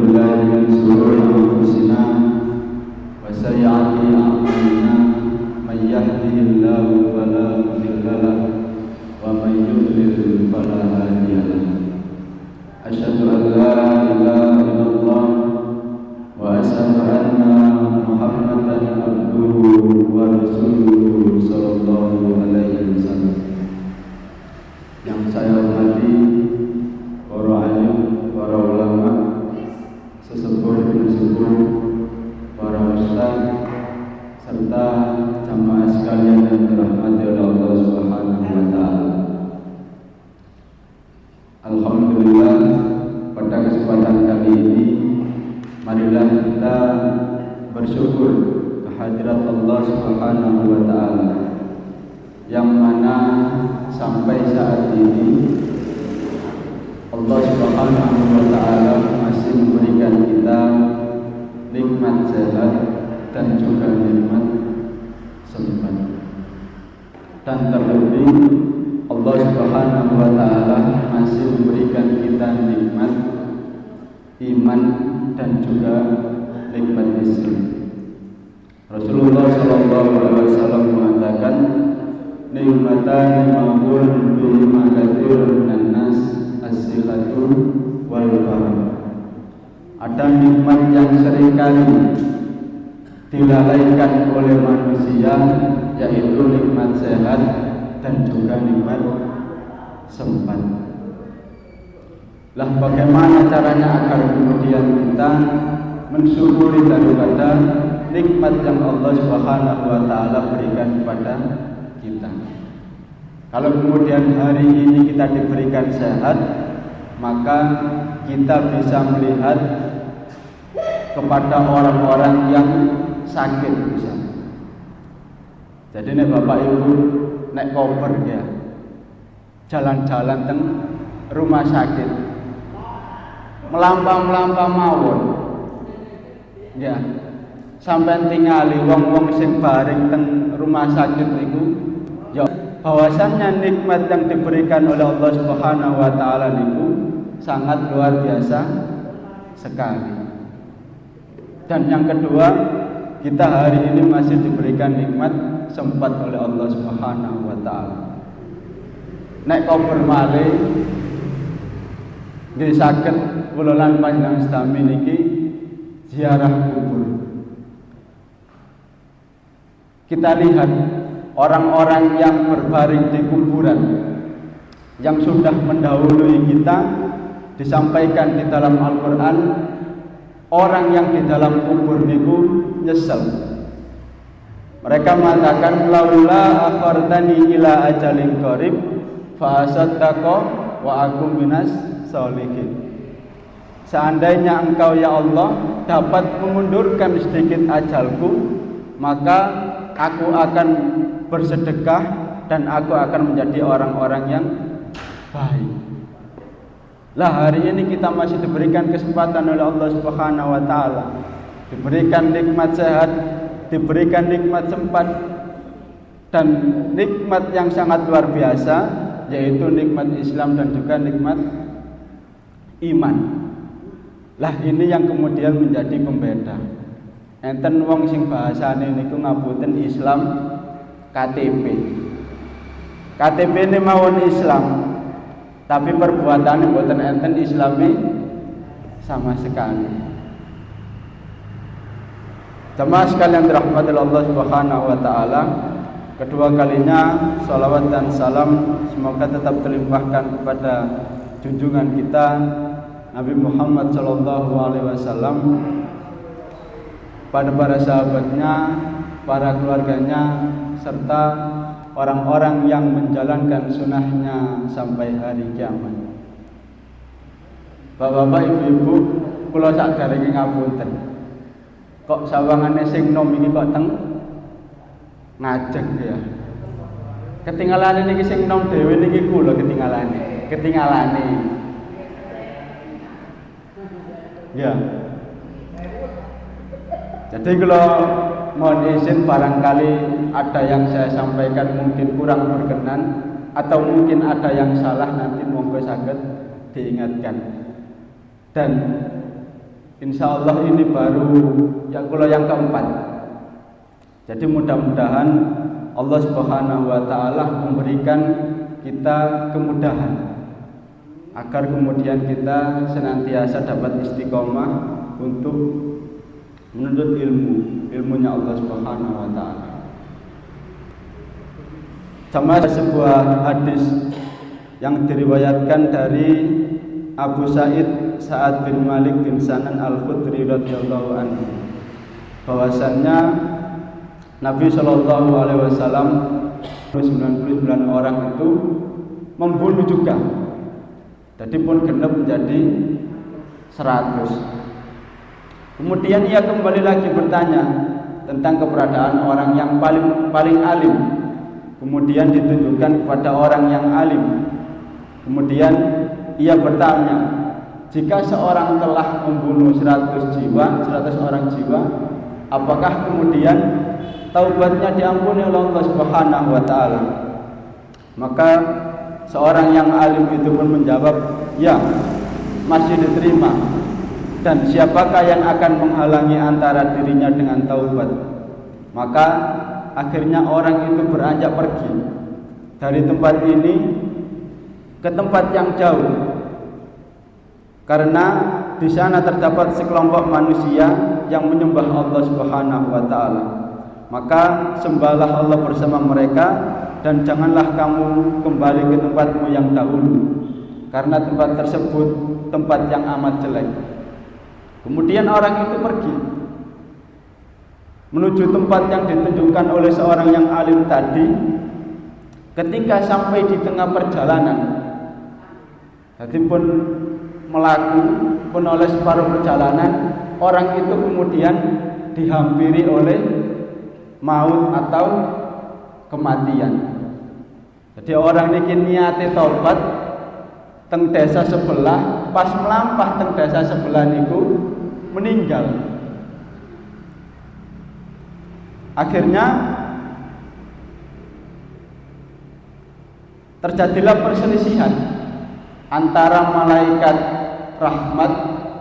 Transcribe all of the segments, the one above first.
بالله من شرور أنفسنا وسيئات أعمالنا من يهده الله فلا مضل له ومن يضلل فلا هادي له أشهد أن لا إله إلا الله وأشهد أن محمدا عبده ورسوله صلى الله عليه وسلم. Yang saya hormati para alim, para ulama, sesepuh-sesepuh, para ustaz, serta jamaah sekalian yang dirahmati oleh Allah Subhanahu wa taala. Alhamdulillah, pada kesempatan kali ini marilah kita bersyukur kehadirat Allah Subhanahu wa taala yang mana sampai saat ini Allah Subhanahu wa taala masih memberikan kita nikmat sehat dan juga nikmat sempat. Dan terlebih Allah Subhanahu wa taala masih memberikan kita nikmat iman dan juga nikmat Islam. Rasulullah sallallahu alaihi wasallam mengatakan, nikmatan ma'mul bi makathirun nas as-sihhatu wal farah. Ada nikmat yang seringkali dilalaikan oleh manusia, yaitu nikmat sehat dan juga nikmat sempat. Lah bagaimana caranya agar kemudian kita mensyukuri daripada nikmat yang Allah Subhanahu wa taala berikan kepada kita. Kalau kemudian hari ini kita diberikan sehat, maka kita bisa melihat kepada orang-orang yang sakit misalnya. Jadi nek Bapak Ibu nek koper ya, jalan-jalan teng rumah sakit, melampah mawon, ya, sampai tingali wong-wong sing bareng teng rumah sakit niku, ya bahwasannya nikmat yang diberikan oleh Allah Subhanahu wa taala niku sangat luar biasa sekali. Dan yang kedua, kita hari ini masih diberikan nikmat sempat oleh Allah Subhanahu wa taala. Nek kober malih nggih saged kula lan panjenengan sami niki ziarah kubur. Kita lihat orang-orang yang berbaring di kuburan yang sudah mendahului kita, disampaikan di dalam Al-Quran, orang yang di dalam kubur niku nyesel. Mereka mengatakan, laula akhartani ila ajalin qarib fa asaddaqa wa akum minas sholihin. Seandainya engkau ya Allah dapat memundurkan sedikit ajalku, maka aku akan bersedekah dan aku akan menjadi orang-orang yang baik. Lah hari ini kita masih diberikan kesempatan oleh Allah Subhanahu wa taala, diberikan nikmat sehat, diberikan nikmat sempat, dan nikmat yang sangat luar biasa, yaitu nikmat Islam dan juga nikmat iman. Lah ini yang kemudian menjadi pembeda. Enten wong sing bahasane niku ngapunten Islam KTP. KTP ini mawon Islam, tapi perbuatannya mboten enten Islami sama sekali. Jemaah sekalian dirahmati Allah Subhanahu wa taala, kedua kalinya salawat dan salam semoga tetap terlimpahkan kepada junjungan kita Nabi Muhammad sallallahu alaihi wasallam, pada para sahabatnya, para keluarganya, serta orang-orang yang menjalankan sunnahnya sampai hari kiamat. Bapak-bapak, ibu-ibu, kula sakderenge ngapunten. Kok sawangane sing nom iki kok teng ngajeng ya. Ketinggalane niki sing nom dhewe niki kula ketinggalane. Ya. Jadi kalau mohon izin barangkali ada yang saya sampaikan mungkin kurang berkenan atau mungkin ada yang salah, nanti monggo saged diingatkan. Dan Insya Allah ini baru yang keempat. Jadi mudah-mudahan Allah Subhanahu wa Ta'ala memberikan kita kemudahan agar kemudian kita senantiasa dapat istiqomah untuk menuntut ilmunya Allah Subhanahu wa Ta'ala. Sama sebuah hadis yang diriwayatkan dari Abu Sa'ad bin Malik bin Sanan Al-Khudri radhiyallahu anhu, bahwasannya Nabi Shallallahu alaihi wasallam 99 orang itu membunuh juga. Jadi pun genap menjadi 100. Kemudian ia kembali lagi bertanya tentang keberadaan orang yang paling alim. Kemudian ditunjukkan kepada orang yang alim. Kemudian ia bertanya, jika seorang telah membunuh 100 orang jiwa, apakah kemudian taubatnya diampuni oleh Allah Subhanahu wa Ta'ala? Maka seorang yang alim itu pun menjawab, ya, masih diterima. Dan siapakah yang akan menghalangi antara dirinya dengan taubat? Maka akhirnya orang itu beranjak pergi dari tempat ini ke tempat yang jauh, karena di sana terdapat sekelompok manusia yang menyembah Allah Subhanahu wa Ta'ala. Maka sembahlah Allah bersama mereka, dan janganlah kamu kembali ke tempatmu yang dahulu, karena tempat tersebut tempat yang amat jelek. Kemudian orang itu pergi menuju tempat yang ditunjukkan oleh seorang yang alim tadi. Ketika sampai di tengah perjalanan, jadi pun melaku pun oleh separuh perjalanan, orang itu kemudian dihampiri oleh maut atau kematian. Jadi orang ini niate taubat teng desa sebelah, pas melampah teng desa sebelah niku meninggal. Akhirnya terjadilah perselisihan antara malaikat rahmat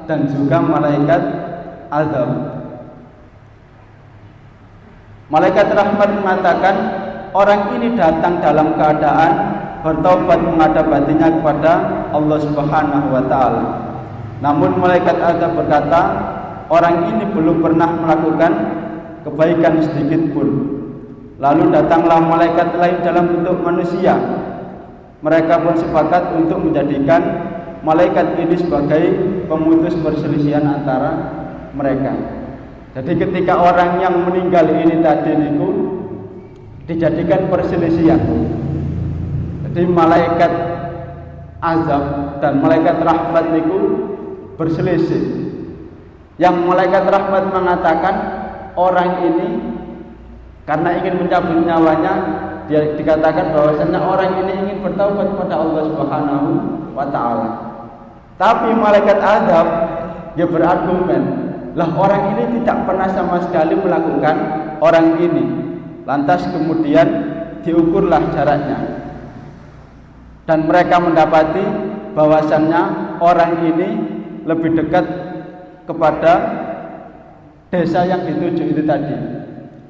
dan juga malaikat azab. Malaikat rahmat mengatakan, orang ini datang dalam keadaan bertobat menghadap hatinya kepada Allah Subhanahu wa Ta'ala. Namun malaikat azab berkata, orang ini belum pernah melakukan kebaikan sedikit pun. Lalu datanglah malaikat lain dalam bentuk manusia. Mereka pun sepakat untuk menjadikan malaikat ini sebagai pemutus perselisihan antara mereka. Jadi ketika orang yang meninggal ini tadi niku dijadikan perselisihan. Jadi malaikat azab dan malaikat rahmat niku berselisih. Yang malaikat rahmat mengatakan, orang ini karena ingin mencabut nyawanya, dia dikatakan bahwasanya orang ini ingin bertaubat kepada Allah Subhanahu wa Ta'ala. Tapi malaikat azab dia berargumen, lah orang ini tidak pernah sama sekali melakukan orang ini. Lantas kemudian diukurlah jaraknya, dan mereka mendapati bahwasannya orang ini lebih dekat kepada desa yang dituju itu tadi.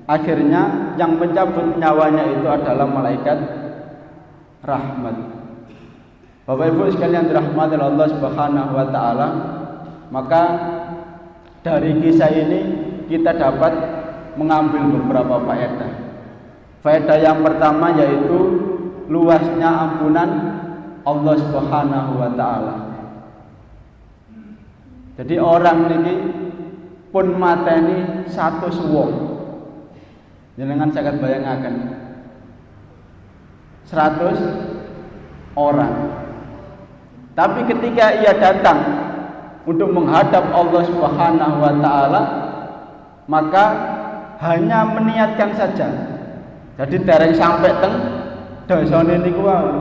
Akhirnya yang mencabut nyawanya itu adalah malaikat rahmat. Bapak Ibu sekalian dirahmati Allah Subhanahu wa Ta'ala, maka dari kisah ini kita dapat mengambil beberapa faedah. Faedah yang pertama yaitu luasnya ampunan Allah Subhanahu wa Ta'ala. Jadi orang ini pun mateni 100 wong. Jenengan saged bayangaken 100 orang. Tapi ketika ia datang untuk menghadap Allah Subhanahu wa Ta'ala, maka hanya meniatkan saja. Jadi dereng sampai teng dasane niku wae.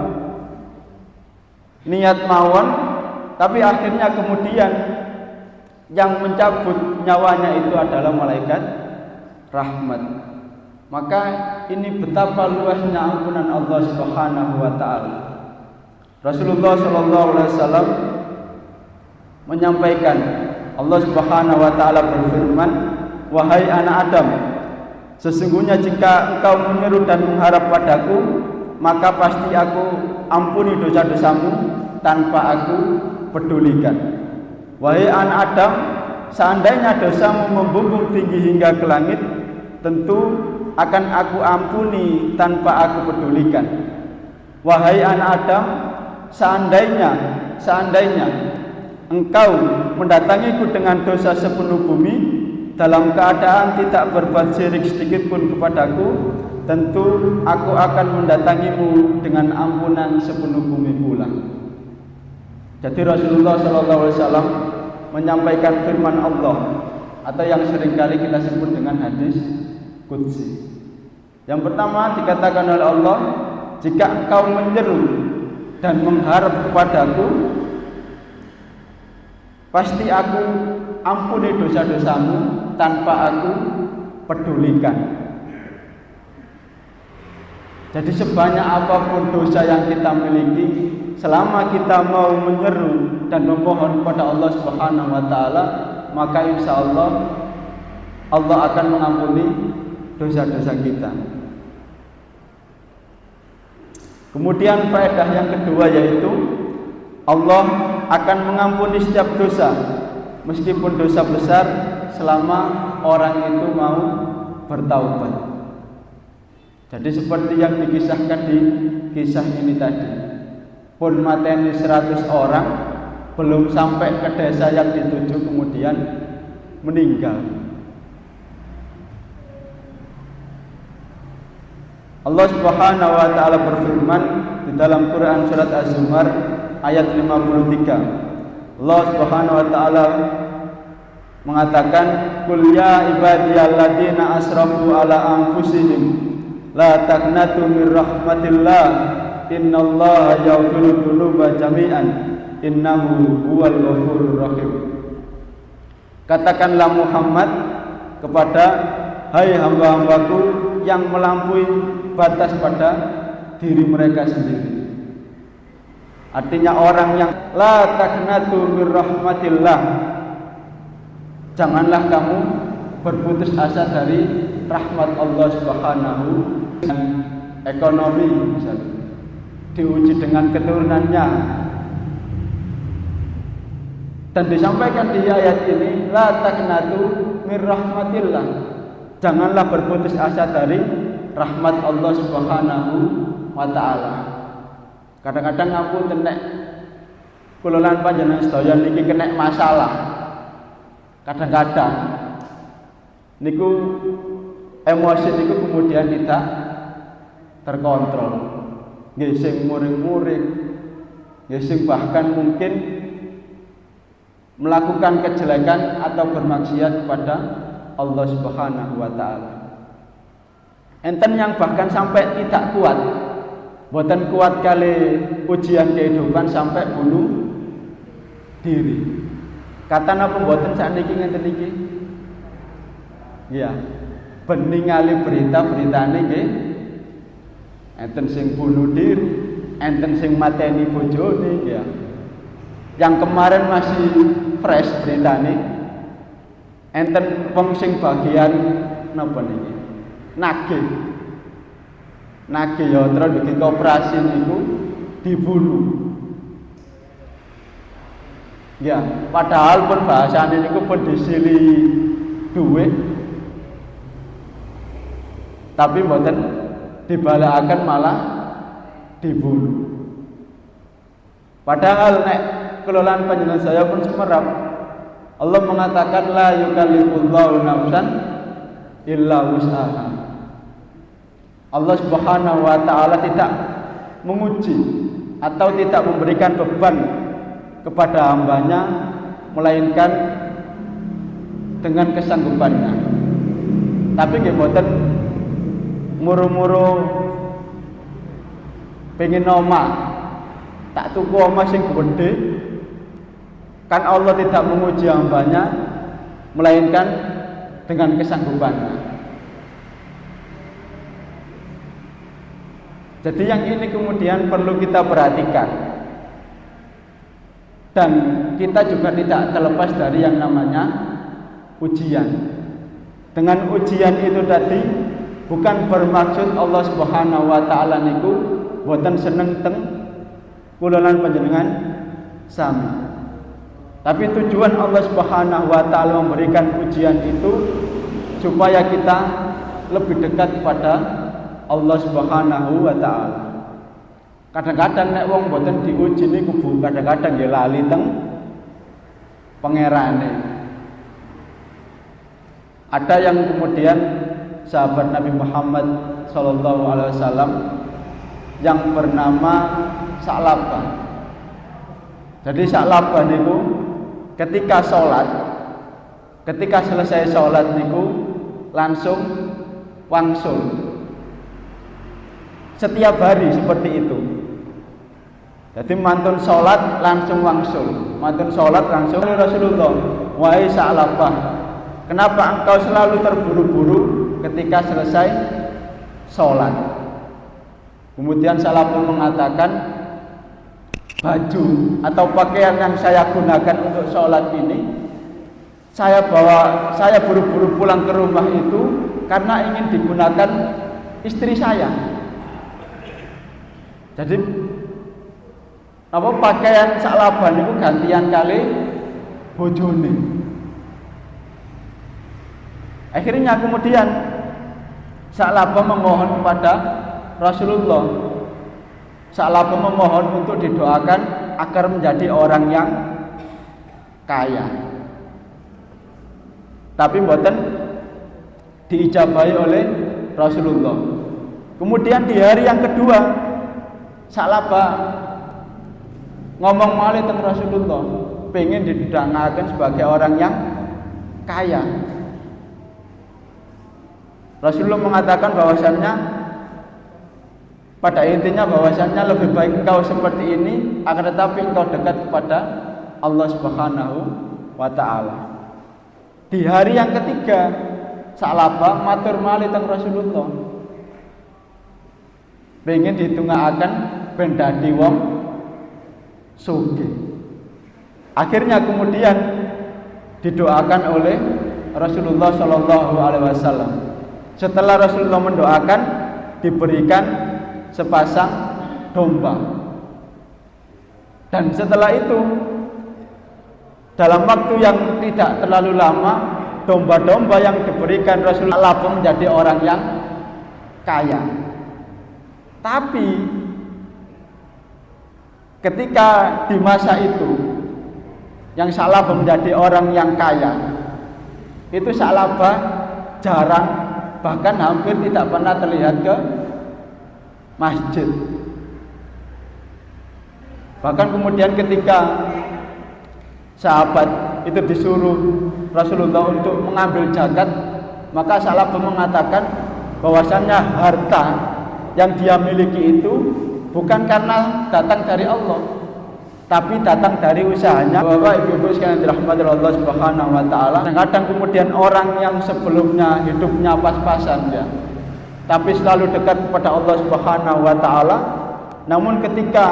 Niat mawon, tapi akhirnya kemudian yang mencabut nyawanya itu adalah malaikat rahmat. Maka ini betapa luasnya ampunan Allah Subhanahu wa Ta'ala. Rasulullah sallallahu alaihi wasallam menyampaikan Allah Subhanahu wa taala berfirman, "Wahai anak Adam, sesungguhnya jika engkau menyeru dan mengharap padaku, maka pasti aku ampuni dosa-dosamu tanpa aku pedulikan." Wahai anak Adam, seandainya dosamu membumbung tinggi hingga ke langit, tentu akan aku ampuni tanpa aku pedulikan. Wahai anak Adam, seandainya engkau mendatangiku dengan dosa sepenuh bumi, dalam keadaan tidak berbuat syirik sedikit pun kepadaku, tentu aku akan mendatangimu dengan ampunan sepenuh bumi pula. Jadi Rasulullah SAW menyampaikan firman Allah, atau yang seringkali kita sebut dengan hadis qudsi. Yang pertama dikatakan oleh Allah, jika engkau menyeru dan mengharap kepadaku, pasti aku ampuni dosa-dosamu tanpa aku pedulikan. Jadi sebanyak apapun dosa yang kita miliki, selama kita mau menyeru dan memohon kepada Allah Subhanahu wa taala, maka insya Allah akan mengampuni dosa-dosa kita. Kemudian faedah yang kedua yaitu Allah akan mengampuni setiap dosa, meskipun dosa besar, selama orang itu mau bertaubat. Jadi seperti yang dikisahkan di kisah ini tadi, pun mateni 100 orang, belum sampai ke desa yang dituju kemudian meninggal. Allah Subhanahu wa taala berfirman di dalam Quran surat Az-Zumar ayat 53. Allah Subhanahu wa taala mengatakan, "Qul ya ibadiyalladzina asrafu ala anfusihim la taqnatu mir rahmatillah innallaha yaghfiru dzunuba jami'an innahu huwal ghafurur rahim." Katakanlah Muhammad kepada hai hamba-hambaku yang melampaui batas pada diri mereka sendiri. Artinya orang yang la taqnatu mir rahmatillah, janganlah kamu berputus asa dari rahmat Allah Subhanahu. Ekonomi misalnya diuji dengan keturunannya, dan disampaikan di ayat ini, la taqnatu mir rahmatillah, janganlah berputus asa dari rahmat Allah Subhanahu wa taala. Kadang-kadang aku tenek kula lan panjenengan sedaya niki kena masalah. Kadang-kadang niku emosi niku kemudian tidak terkontrol. Nggih sing muring-muring, nggih sing bahkan mungkin melakukan kejelekan atau bermaksiat kepada Allah Subhanahu wa taala. Enten yang bahkan sampai tidak kuat, boten kuat kali ujian kehidupan sampai bunuh diri. Kata napa boten sakniki ngenten iki? Ya, bening ngali berita-beritane nggih. Enten sing bunuh diri, enten sing mateni bojone ya. Yang kemarin masih fresh beritane, enten wong sing bagian napa niki? Nagih ya terus bikin koperasi niku dibunuh. Ya, padahal pun bahasane niku pun disili duit, tapi mboten dibalakaken malah dibunuh. Padahal nek kelolaan panjenengan saya pun semerap. Allah mengatakan la yukallifullahu nafsan illa wus'aha. Allah Subhanahu wa taala tidak menguji atau tidak memberikan beban kepada hambanya melainkan dengan kesanggupannya. Tapi nggih mboten muru-muru pengen omah, tak tuku omah sing gede. Kan Allah tidak menguji hambanya melainkan dengan kesanggupannya. Jadi yang ini kemudian perlu kita perhatikan. Dan kita juga tidak terlepas dari yang namanya ujian. Dengan ujian itu tadi bukan bermaksud Allah Subhanahu wa taala niku boten seneng teng kula lan panjenengan sami. Tapi tujuan Allah Subhanahu wa taala memberikan ujian itu supaya kita lebih dekat kepada Allah Subhanahu wa taala. Kadang-kadang nek wong boten diuji niku kadang-kadang nggih lali teng pangerane. Ada yang kemudian sahabat Nabi Muhammad sallallahu alaihi wasallam yang bernama Sa'labah. Jadi Sa'labah niku ketika selesai sholat niku langsung wangsul. Setiap hari seperti itu. Jadi mantun sholat langsung wangsul, mantun sholat langsung. Rasulullah, wahai Sa'labah, kenapa engkau selalu terburu-buru ketika selesai sholat? Kemudian Sa'labah mengatakan, baju atau pakaian yang saya gunakan untuk sholat ini, saya buru-buru pulang ke rumah itu karena ingin digunakan istri saya. Jadi pakaian Sa'labah itu gantian kali bojone. Akhirnya kemudian Sa'labah memohon kepada Rasulullah. Sa'labah memohon untuk didoakan agar menjadi orang yang kaya. Tapi mboten diijabahi oleh Rasulullah. Kemudian di hari yang kedua Sa'labah ngomong malih teng Rasulullah, pengen didangaken sebagai orang yang kaya. Rasulullah mengatakan bahwasannya pada intinya bahwasannya lebih baik engkau seperti ini, akan tetapi engkau dekat kepada Allah Subhanahu wa taala. Di hari yang ketiga Sa'labah matur malih teng Rasulullah, pengen ditungaaken ben dadi wong sugih. Akhirnya kemudian didoakan oleh Rasulullah Shallallahu Alaihi Wasallam. Setelah Rasulullah mendoakan, diberikan sepasang domba. Dan setelah itu, dalam waktu yang tidak terlalu lama, domba-domba yang diberikan Rasulullah pun menjadi orang yang kaya. Tapi ketika di masa itu yang Sa'labah menjadi orang yang kaya, itu Sa'labah jarang, bahkan hampir tidak pernah terlihat ke masjid. Bahkan kemudian ketika sahabat itu disuruh Rasulullah untuk mengambil zakat, maka Sa'labah mengatakan bahwasannya harta yang dia miliki itu bukan karena datang dari Allah, tapi datang dari usahanya. Bapak Ibu sekalian dirahmati Allah Subhanahu wa taala. Kadang kemudian orang yang sebelumnya hidupnya pas-pasan ya, tapi selalu dekat kepada Allah Subhanahu wa taala, namun ketika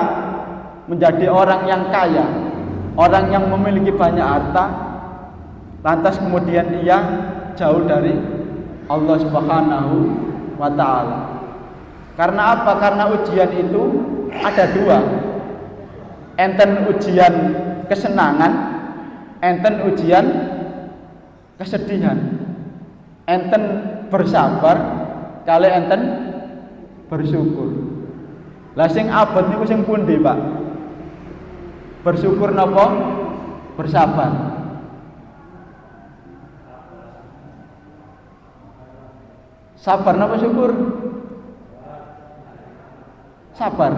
menjadi orang yang kaya, orang yang memiliki banyak harta, lantas kemudian ia jauh dari Allah Subhanahu wa taala. Karena apa? Karena ujian itu ada dua. Enten ujian kesenangan, enten ujian kesedihan. Enten bersabar, kali enten bersyukur. Lah sing abot niku sing pundi, Pak? Bersyukur napa? Bersabar. Sabar napa syukur? Sabar.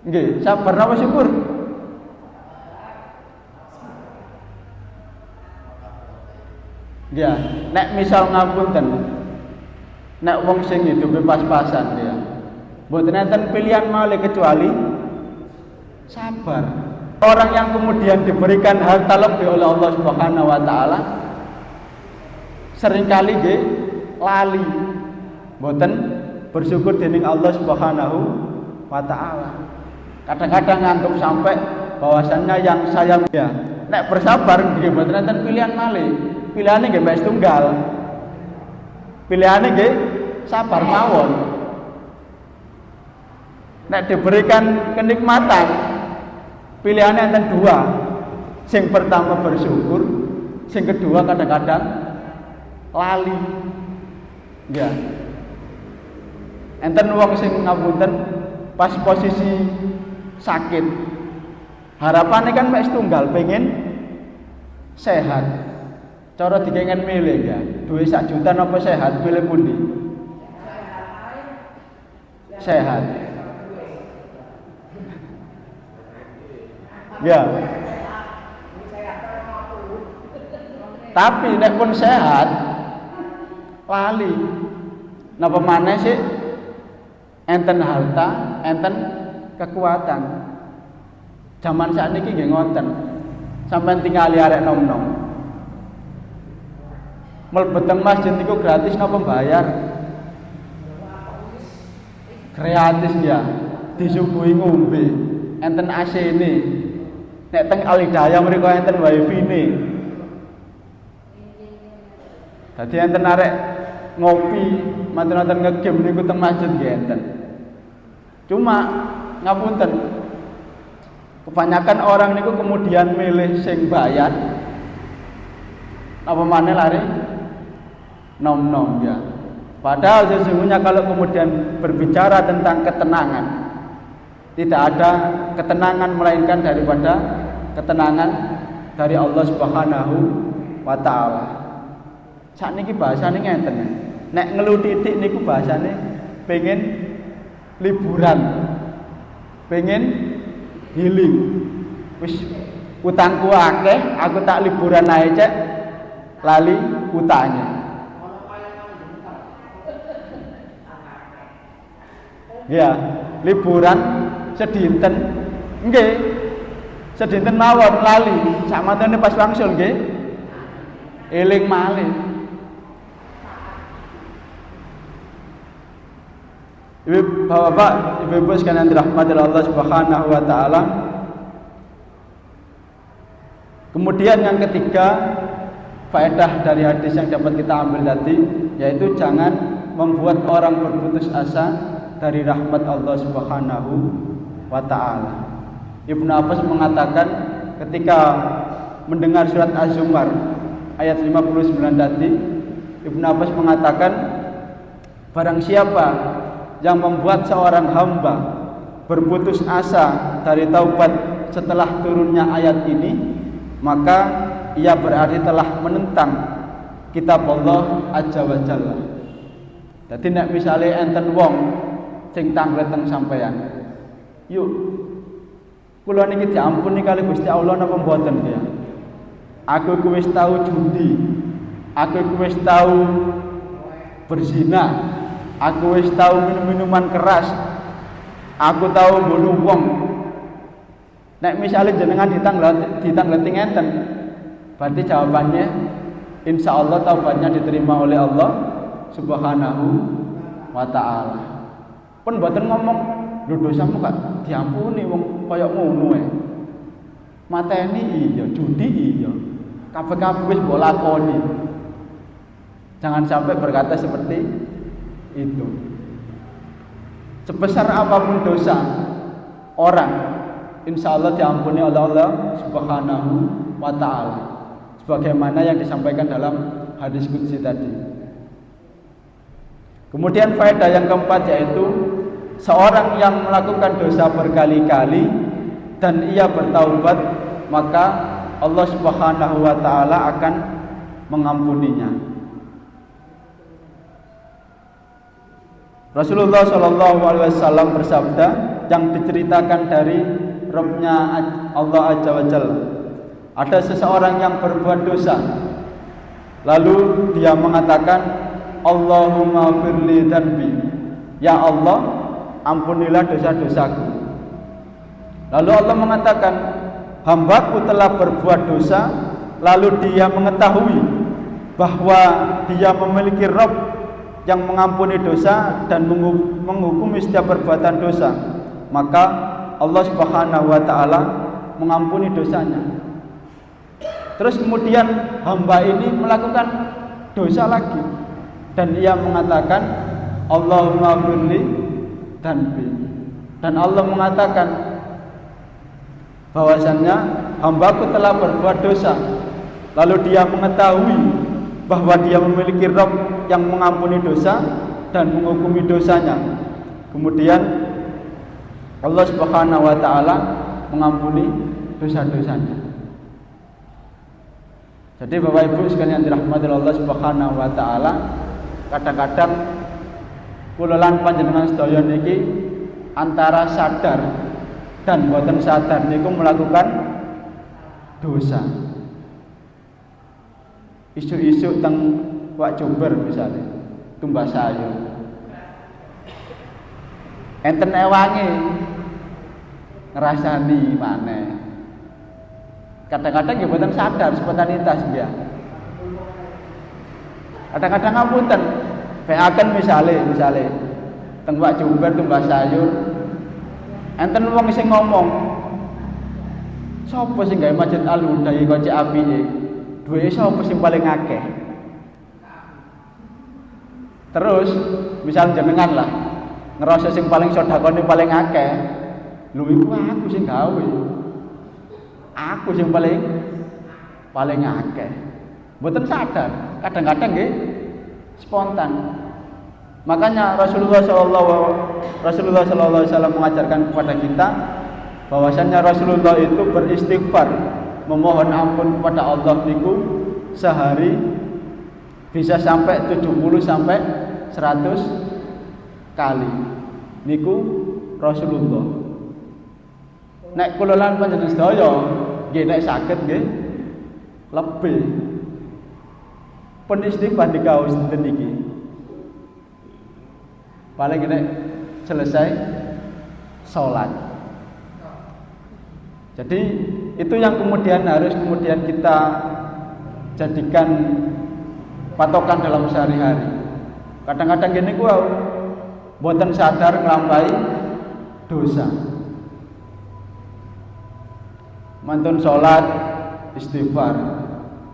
Nggih, sabar napa syukur? Ya, nek misal ngapunten, nek wong sing hidupe pas-pasan ya, mboten enten pilihan malih kecuali sabar. Orang yang kemudian diberikan harta lebih oleh Allah Subhanahu wa taala seringkali nggih lali, mboten bersyukur dening Allah Subhanahu wa taala. Kadang-kadang ngantuk sampai bahwasannya yang saya ya nek bersabar nggih mboten enten pilihan malih. Pilihane nggih mek tunggal. Pilihane nggih sabar mawon. Nek diberikan kenikmatan pilihannya enten dua. Sing pertama bersyukur, sing kedua kadang-kadang lali. Ya. Enten wong sing ngapunten pas posisi sakit. Harapannya kan mek tunggal pengen sehat. Cara dikengen milih ya. Duwe 1 juta napa sehat milih pundi? Sehat. Ya. Tapi nek pun sehat lali. Napa maneh sih? Enten harta, enten kekuatan. Zaman sakniki nggih ngoten. Sampeyan tingali arek nom-nom. Mlebet teng masjid niku gratis napa bayar? Gratis ya. Disuguhi ngombe, enten AC-ne. Nek teng Al-Hidayah mriku enten wifi-ne. Dadi enten arek ngopi, matur-matur ngegame niku teng masjid nggih enten. Cuma ngapunten, kebanyakan orang niku kemudian milih sing bayar. Apa maneh lari nom-nom ya. Padahal sesungguhnya kalau kemudian berbicara tentang ketenangan, tidak ada ketenangan melainkan daripada ketenangan dari Allah Subhanahu wa taala. Sakniki bahasane ngenten. Nek ngelu titik niku bahasane pengen liburan. Pengen healing. Wis utangku akeh, aku tak liburan ae cek lali utangnya. Ya, liburan sedinten nggih. Sedinten mawon lali. Samatene pas wangsul nggih. Eling malih. Ibu bapak, ibu-ibu sekalian dirahmati Allah Subhanahu wa taala. Kemudian yang ketiga, faedah dari hadis yang dapat kita ambil tadi yaitu jangan membuat orang berputus asa dari rahmat Allah Subhanahu wa taala. Ibnu Abbas mengatakan ketika mendengar surat Az-Zumar ayat 59 tadi, Ibnu Abbas mengatakan barang siapa yang membuat seorang hamba berputus asa dari taubat setelah turunnya ayat ini, maka ia berarti telah menentang kitab Allah Azza wa Jalla. Dadi nek misale enten wong sing tangleteng sampeyan, yuk kula niki diampuni kali Gusti Allah napa mboten ya? Aku iku wis tau judi, aku iku wis tau berzina, aku wis tau minum-minuman keras, aku tau mbunuh wong. Nek misale jenengan ditangleti ngenten, berarti jawabannya insya Allah taubatnya diterima oleh Allah Subhanahu wa ta'ala. Pun mboten ngomong lho dosamu gak diampuni wong kaya ngono ae. Mateni iya, judi iya. Kabeh-kabeh wis mbok lakoni. Jangan sampai berkata seperti itu. Sebesar apapun dosa orang, insya Allah diampuni oleh Allah Subhanahu wa ta'ala. Sebagaimana yang disampaikan dalam hadis qudsi tadi. Kemudian faedah yang keempat yaitu seorang yang melakukan dosa berkali-kali dan ia bertaubat, maka Allah Subhanahu wa taala akan mengampuninya. Rasulullah Shallallahu alaihi wasallam bersabda yang diceritakan dari Rabb-nya Allah Azza wa Jalla. Ada seseorang yang berbuat dosa, lalu dia mengatakan Allahumma firli dzanbi, ya Allah ampunilah dosa-dosaku. Lalu Allah mengatakan hambaku telah berbuat dosa, lalu dia mengetahui bahwa dia memiliki Rabb yang mengampuni dosa dan menghukumi setiap perbuatan dosa, maka Allah Subhanahu wa taala mengampuni dosanya. Terus kemudian hamba ini melakukan dosa lagi dan ia mengatakan Allahumma firli dan Allah mengatakan bahwasannya hambaku telah berbuat dosa. Lalu dia mengetahui bahwa dia memiliki Rabb yang mengampuni dosa dan menghukumi dosanya. Kemudian Allah Subhanahu wa taala mengampuni dosa-dosanya. Jadi Bapak Ibu sekalian dirahmati Allah Subhanahu wa taala, kadang-kadang kula lan panjenengan sedaya niki antara sadar dan boten sadar niku melakukan dosa. Isu-isu teng Wak Jumber misalnya, tumbas sayur. Enten ewange ngrasani maneh. Kadang-kadang ya boten sadar spontanitas ya. Kadang-kadang ngapunten, beaken misale teng Wak Jumber tumbas sayur. Enten wong sing ngomong, sapa sing gawe Masjid Al-Huda iki kok cek apike? Duwe sapa sing paling akeh? Terus misal jenengan lah ngerasa sing paling sedekahane paling akeh. Lho iku aku sing gawe. Aku sing paling akeh. Mboten sadar, kadang-kadang nggih spontan. Makanya Rasulullah sallallahu alaihi wasallam mengajarkan kepada kita bahwasanya Rasulullah itu beristighfar, memohon ampun kepada Allah niku sehari bisa sampai 70 sampai 100 kali. Niku Rasulullah. Nek kula lan panjenengan sedaya nggih nek saged nggih lebih pun istighfar dikaos dinten iki. Paling nek selesai sholat. Jadi itu yang kemudian harus kita jadikan patokan dalam sehari-hari. Kadang-kadang gini gua boten sadar nglampahi dosa. Mantun sholat istighfar,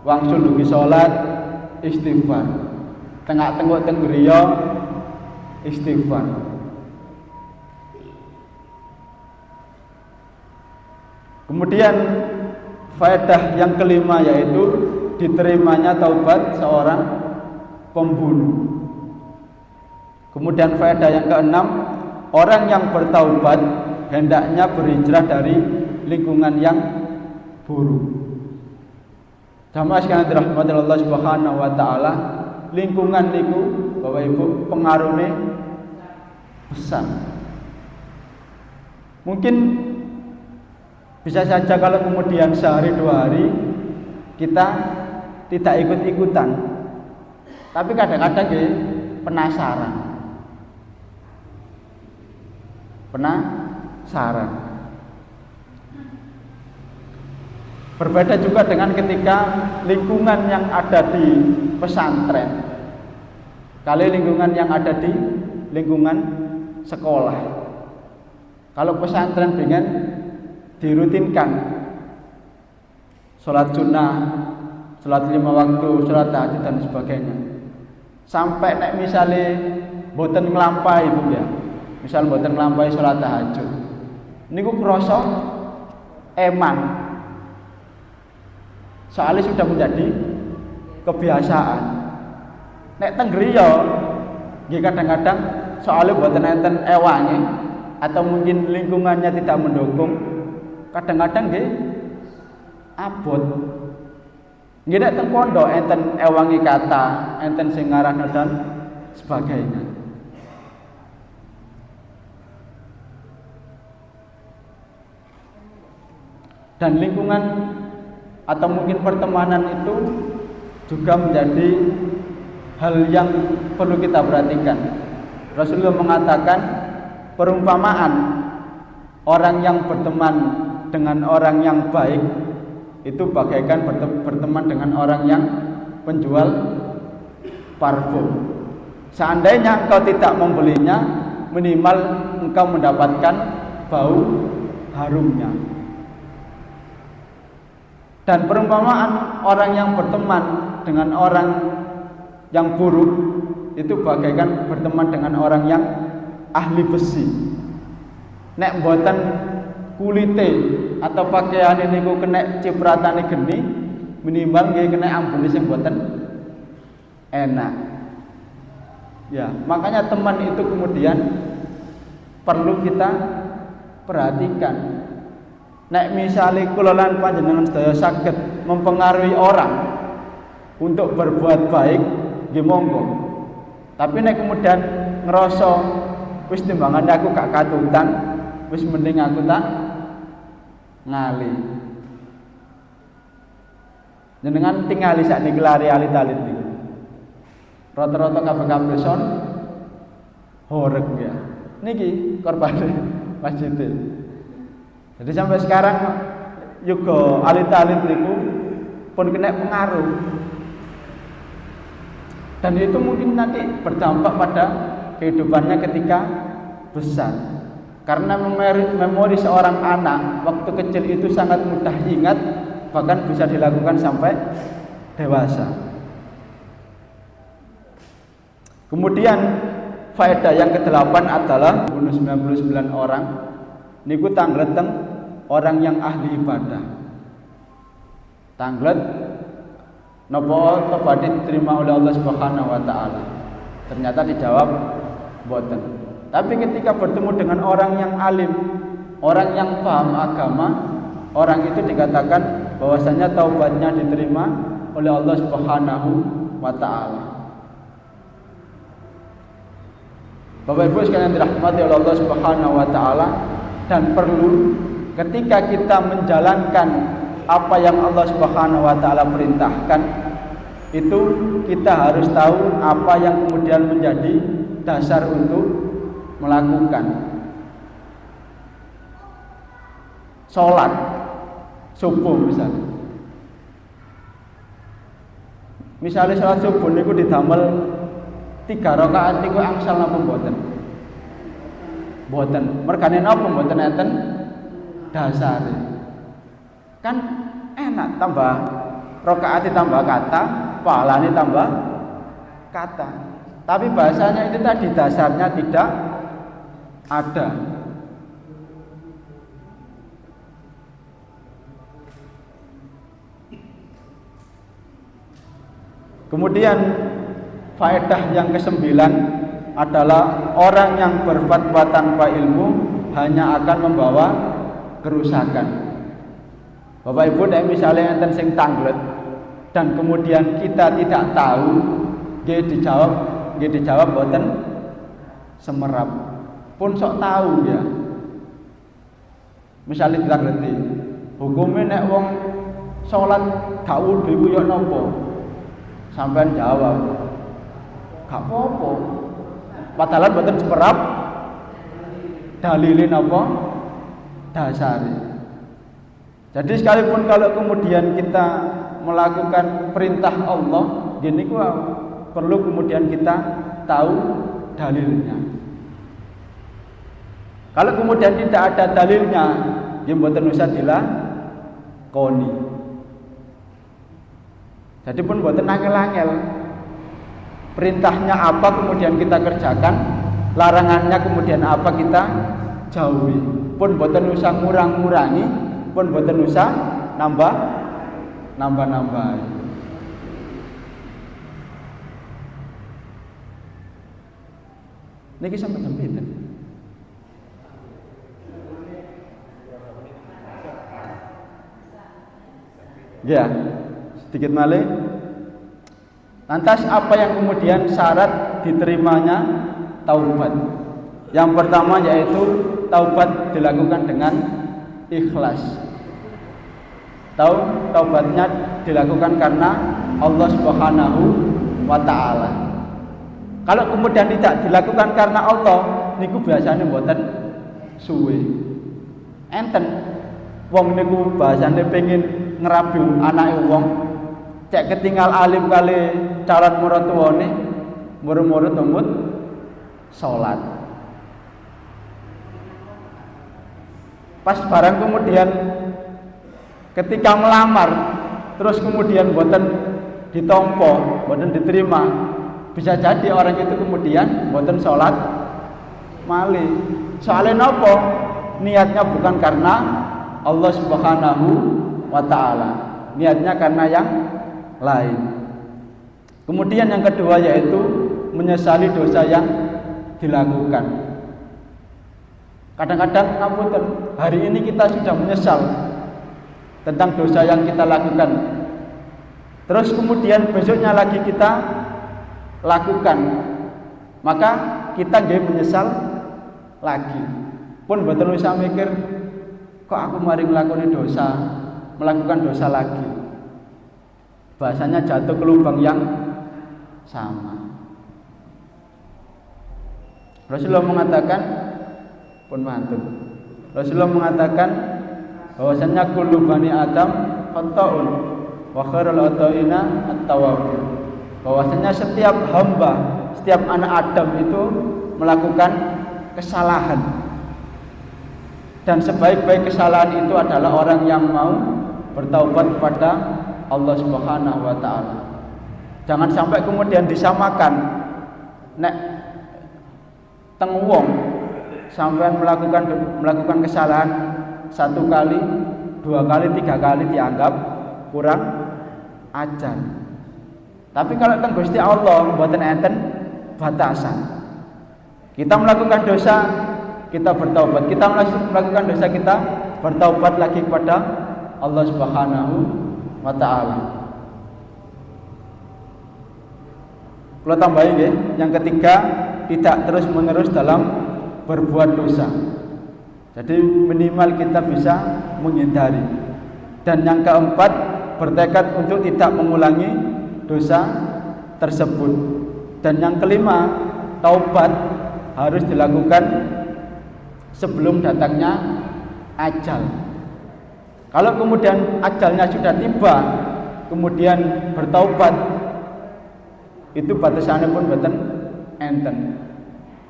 wangsul dugi sholat istighfar, tengak-tengok teng griya istighfar. Kemudian faedah yang kelima yaitu diterimanya taubat seorang pembunuh. Kemudian faedah yang keenam, orang yang bertaubat hendaknya berhijrah dari lingkungan yang buruk. Jamaah sekalian dirahmati Allah Subhanahu wa taala, lingkungan niku Bapak Ibu pengaruhnya besar. Mungkin bisa saja kalau kemudian sehari dua hari kita tidak ikut-ikutan, tapi kadang-kadang penasaran. Berbeda juga dengan ketika lingkungan yang ada di pesantren, kali lingkungan yang ada di lingkungan sekolah. Kalau pesantren dengan dirutinkan sholat sunnah, sholat 5 waktu, sholat tahajud dan sebagainya. Sampai nek misale boten nglampahi Bu ya. Misal boten nglampahi sholat tahajud. Niku krasa eman. Soalnya sudah menjadi kebiasaan. Nek teng griya nggih kadang-kadang soalnya boten enten ewange atau mungkin lingkungannya tidak mendukung, kadang-kadang nggih abot. Nggih nek teng pondok enten ewangi kata, enten sing ngarahna dan sebagainya. Dan lingkungan atau mungkin pertemanan itu juga menjadi hal yang perlu kita perhatikan. Rasulullah mengatakan perumpamaan orang yang berteman dengan orang yang baik itu bagaikan berteman dengan orang yang penjual parfum. Seandainya engkau tidak membelinya, minimal engkau mendapatkan bau harumnya. Dan perumpamaan orang yang berteman dengan orang yang buruk itu bagaikan berteman dengan orang yang ahli besi. Nek mboten kulite atau pakaian niku kena cipratane geni, minimal nggih kena ambune sing mboten enak. Ya, makanya teman itu kemudian perlu kita perhatikan. Nek misale kula lan panjenengan sedaya saged mempengaruhi orang untuk berbuat baik, nggih monggo. Tapi nek kemudian ngerasa wis timbangan aku gak katutan, wis mending aku tak ngali. Jenengan tingali sakniki lari alit-alit niku. Rata-rata kabeh-kabeh son horeg ya. Niki korbane masjid. Jadi sampai sekarang juga alit-alit niku pun kena pengaruh. Dan itu mungkin nanti berdampak pada kehidupannya ketika besar. Karena memori seorang anak waktu kecil itu sangat mudah ingat, bahkan bisa dilakukan sampai dewasa. Kemudian faedah yang ke-8 adalah 99 orang niku tangleteng orang yang ahli ibadah. Tanglet napa tepati diterima oleh Allah Subhanahu wa taala. Ternyata dijawab boten. Tapi ketika bertemu dengan orang yang alim, orang yang paham agama, orang itu dikatakan bahwasanya taubatnya diterima oleh Allah Subhanahu wa taala. Bapak Ibu sekalian dirahmati oleh Allah Subhanahu wa taala, dan perlu ketika kita menjalankan apa yang Allah Subhanahu wa taala perintahkan, itu kita harus tahu apa yang kemudian menjadi dasar untuk melakukan. Salat subuh misalnya. Misalnya salat subuh niku didamel 3 rakaat niku angsal napa mboten? Mboten. Mergane napa mboten enten dasare. Kan enak tambah rakaat tambah kata, pahalane tambah kata. Tapi bahasanya itu tadi dasarnya tidak ada. Kemudian faedah yang ke-9 adalah orang yang berfatwa tanpa ilmu hanya akan membawa kerusakan. Bapak Ibu, nek misalnya enten sing tanglet dan kemudian kita tidak tahu, nggih dijawab boten semerap. Pun sok tahu ya. Misalnya ditangleti, hukumnya nek wong salat gak wudu iku yo napa? Sampeyan jawab, gak apa-apa. Padahal boten semerap dalile napa? Dasare. Jadi sekalipun kalau kemudian kita melakukan perintah Allah, gini perlu kemudian kita tahu dalilnya. Kalau kemudian tidak ada dalilnya, ya mboten usah dilakoni. Jadi pun mboten angel-angel. Perintahnya apa kemudian kita kerjakan, larangannya kemudian apa kita jauhi. Pun mboten usah ngurang-ngurangi, pun mboten usah nambah. Niki sampai jam pinten? Ya, sedikit malih. Lantas apa yang kemudian syarat diterimanya taubat? Yang pertama yaitu taubat dilakukan dengan ikhlas. Taubatnya dilakukan karena Allah Subhanahu wa taala. Kalau kemudian tidak dilakukan karena Allah, niku biasanya mboten suwe. Enten wong niku bahasane pengin ngerabi anake wong, cek ketinggal alim kali calon maratuwane, muru-muru tumut salat. Pas barang kemudian ketika melamar terus kemudian boten ditompo, boten diterima, bisa jadi orang itu kemudian boten sholat malih. Soalnya nopo? Niatnya bukan karena Allah Subhanahu wa ta'ala, niatnya karena yang lain. Kemudian yang kedua yaitu menyesali dosa yang dilakukan. Kadang-kadang ngapunten, hari ini kita sudah menyesal tentang dosa yang kita lakukan, terus kemudian besoknya lagi kita lakukan, maka kita nggih menyesal lagi. Pun betul usah mikir, kok aku mari nglakoni dosa, melakukan dosa lagi. Bahasanya jatuh ke lubang yang sama. Rasulullah mengatakan, pun mantun, Rasulullah mengatakan bahwasanya kullu bani Adam khata'un wa khairul khata'ina at-tawwabun. Bahwasanya setiap hamba, setiap anak Adam itu melakukan kesalahan, dan sebaik-baik kesalahan itu adalah orang yang mau bertaubat kepada Allah Subhanahu wa ta'ala. Jangan sampai kemudian disamakan nek teng wong sampean melakukan kesalahan 1 kali, 2 kali, 3 kali dianggap kurang ajar. Tapi kalau teng Gusti Allah mboten enten batasan. Kita melakukan dosa, kita bertaubat. Kita melakukan dosa, kita bertaubat lagi kepada Allah Subhanahu wa ta'ala. Kalau tambahin nggih, yang ketiga tidak terus-menerus dalam berbuat dosa. Jadi minimal kita bisa menghindari. Dan yang keempat, bertekad untuk tidak mengulangi dosa tersebut. Dan yang kelima, taubat harus dilakukan sebelum datangnya ajal. Kalau kemudian ajalnya sudah tiba, kemudian bertaubat, itu batasannya pun boten enten.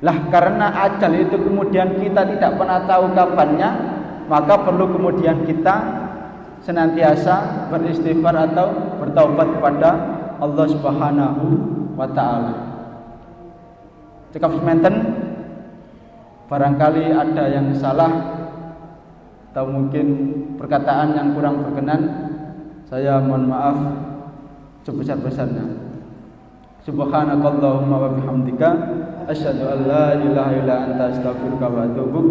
Lah karena ajal itu kemudian kita tidak pernah tahu kapannya, maka perlu kemudian kita senantiasa beristighfar atau bertaubat kepada Allah Subhanahu wa ta'ala. Cekap semanten, barangkali ada yang salah atau mungkin perkataan yang kurang berkenan, saya mohon maaf sebesar-besarnya. Subhanakallahumma wa bihamdika asyhadu an la ilaha illa anta astaghfiruka wa atubu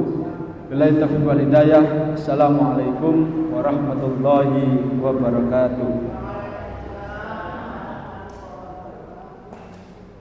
ilaik. Taufiq wal hidayah. Assalamualaikum warahmatullahi wabarakatuh.